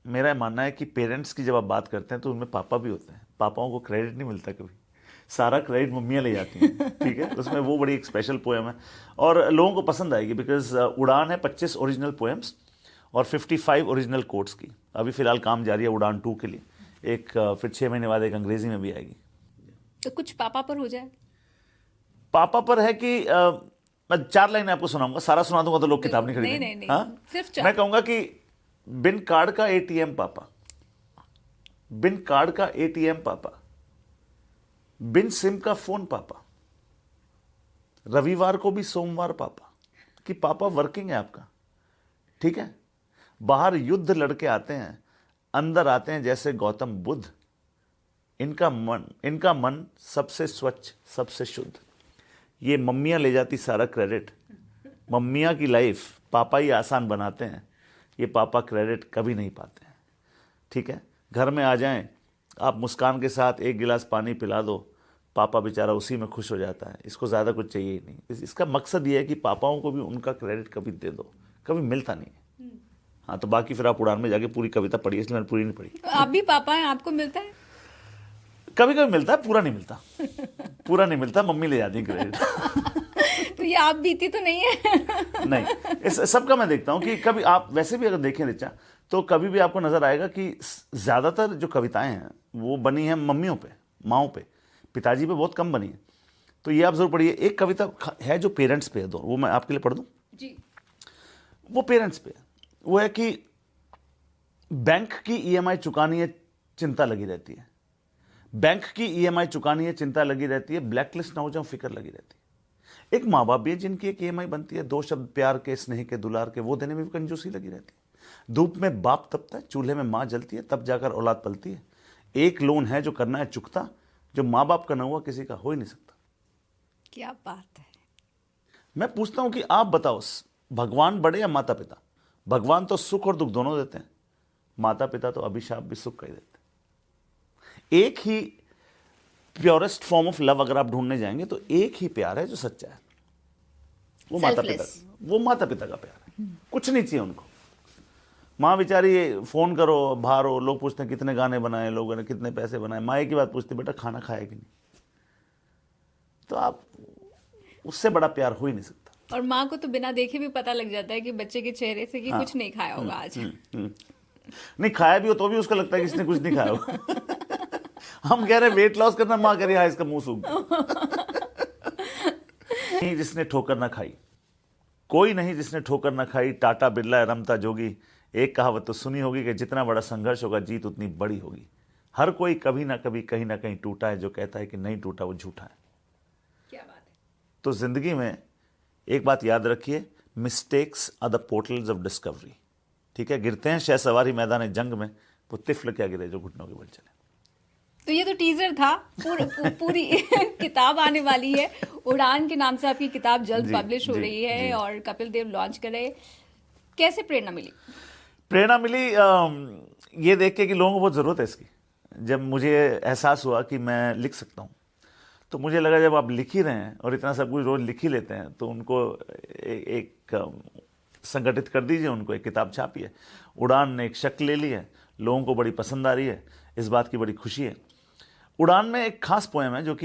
मेरा मानना है कि पेरेंट्स की जब आप बात करते हैं तो उनमें पापा भी होते हैं, पापाओं को क्रेडिट नहीं मिलता कभी, सारा क्रेडिट मम्मियाँ ले जाती हैं। ठीक है, उसमें वो बड़ी एक स्पेशल पोएम है और लोगों को पसंद आएगी बिकॉज उड़ान है 25 ओरिजिनल पोएम्स और 55 ओरिजिनल कोट्स की। अभी फिलहाल काम जारी है उड़ान 2 के लिए, एक फिर 6 महीने बाद एक अंग्रेजी में भी आएगी। तो कुछ पापा पर हो जाए। पापा पर है कि मैं 4 लाइनें आपको सुनाऊंगा, सारा सुना दूंगा तो लोग किताब नहीं नहीं खरीदेंगे। नहीं नहीं, हाँ? सिर्फ 4। मैं कहूंगा कि बिन कार्ड का एटीएम पापा, बिन कार्ड का एटीएम पापा, बिन सिम का फोन पापा, रविवार को भी सोमवार पापा। कि पापा वर्किंग है आपका, ठीक है, बाहर युद्ध लड़के आते हैं, अंदर आते हैं जैसे गौतम बुद्ध। इनका मन सबसे स्वच्छ, सबसे शुद्ध। ये मम्मियां ले जाती सारा क्रेडिट, मम्मियां की लाइफ पापा ही आसान बनाते हैं, ये पापा क्रेडिट कभी नहीं पाते हैं। ठीक है, घर में आ जाएं आप मुस्कान के साथ, एक गिलास पानी पिला दो, पापा बेचारा उसी में खुश हो जाता है, इसको ज़्यादा कुछ चाहिए ही नहीं। इसका मकसद ये है कि पापाओं को भी उनका क्रेडिट कभी दे दो, कभी मिलता नहीं है। हाँ, तो बाकी फिर आप उड़ान में जाके पूरी कविता पढ़िए, इसलिए मैंने पूरी नहीं पढ़ी। तो आप भी पापा हैं, आपको मिलता है? कभी कभी मिलता है, पूरा नहीं मिलता, पूरा नहीं मिलता, मम्मी ले जाती है क्रेडिट। तो ये आप बीती तो नहीं है। नहीं, इस सबका मैं देखता हूं कि कभी आप वैसे भी अगर देखें रिचा, तो कभी भी आपको नजर आएगा कि ज्यादातर जो कविताएं हैं वो बनी हैं मम्मियों पे, माओं पे, पिताजी पे बहुत कम बनी है। तो ये आप जरूर पढ़िए। एक कविता है जो पेरेंट्स पे है, दो, वो मैं आपके लिए पढ़ दूं। जी। वो पेरेंट्स पे है, वो है कि बैंक की ईएमआई चुकानी है, चिंता लगी रहती है, बैंक की ईएमआई चुकानी है, चिंता लगी रहती है, ब्लैकलिस्ट ना हो जाऊं फिक्र लगी रहती है। एक माँ बाप भी है जिनकी एक ईएमआई बनती है, 2 शब्द प्यार के, स्नेह के, दुलार के, वो देने में भी कंजूसी लगी रहती है। धूप में बाप तपता है, चूल्हे में माँ जलती है, तब जाकर औलाद पलती है। एक लोन है जो करना है चुकता, जो माँ बाप का न हुआ किसी का हो ही नहीं सकता। क्या बात है। मैं पूछता हूं कि आप बताओ, भगवान बड़े या माता पिता? भगवान तो सुख और दुख दोनों देते हैं, माता पिता तो अभिशाप भी सुख का ही देते हैं। एक ही प्योरेस्ट फॉर्म ऑफ लव अगर आप ढूंढने जाएंगे तो एक ही प्यार है जो सच्चा है, वो माता पिता, वो माता पिता का प्यार है। कुछ नहीं चाहिए उनको। माँ बेचारी फोन करो, बाहर हो, लोग पूछते हैं कितने गाने बनाए लोगों ने, कितने पैसे बनाए, माँ एक ही बात पूछती, बेटा खाना खाया कि नहीं। तो आप, उससे बड़ा प्यार हो ही नहीं सकता। और माँ को तो बिना देखे भी पता लग जाता है कि बच्चे के चेहरे से कि कुछ नहीं खाया होगा आज। नहीं खाया भी हो तो भी उसका लगता है कि इसने कुछ नहीं खाया होगा। हम कह रहे हैं वेट लॉस करना, माँ कह रही है इसका मुंह सूख गया। नहीं जिसने ठोकर ना खाई, कोई नहीं जिसने ठोकर ना खाई, टाटा बिरला रमता जोगी। एक कहावत तो सुनी होगी कि जितना बड़ा संघर्ष होगा जीत उतनी बड़ी होगी। हर कोई कभी ना कभी कहीं ना कहीं टूटा है, जो कहता है कि नहीं टूटा वो झूठा है। क्या बात है। तो जिंदगी में एक बात याद रखिए, mistakes are the portals of discovery. ठीक है, गिरते हैं शहसवारी मैदान जंग में, वो तिफल क्या गिरे जो घुटनों के बल चले। तो ये तो टीजर था, पूरी किताब आने वाली है। उड़ान के नाम से आपकी किताब जल्द पब्लिश हो रही है और कपिल देव लॉन्च कर रहे। कैसे प्रेरणा मिली? प्रेरणा मिली ये देख के कि लोगों को बहुत ज़रूरत है इसकी। जब मुझे एहसास हुआ कि मैं लिख सकता हूँ, तो मुझे लगा जब आप लिख ही रहे हैं और इतना सब कुछ रोज लिख ही लेते हैं, तो उनको एक संगठित कर दीजिए, उनको एक किताब छापिए। उड़ान ने एक शक्ल ले ली है, लोगों को बड़ी पसंद आ रही है, इस बात की बड़ी खुशी है। उड़ान में एक खास पोएम है जो कि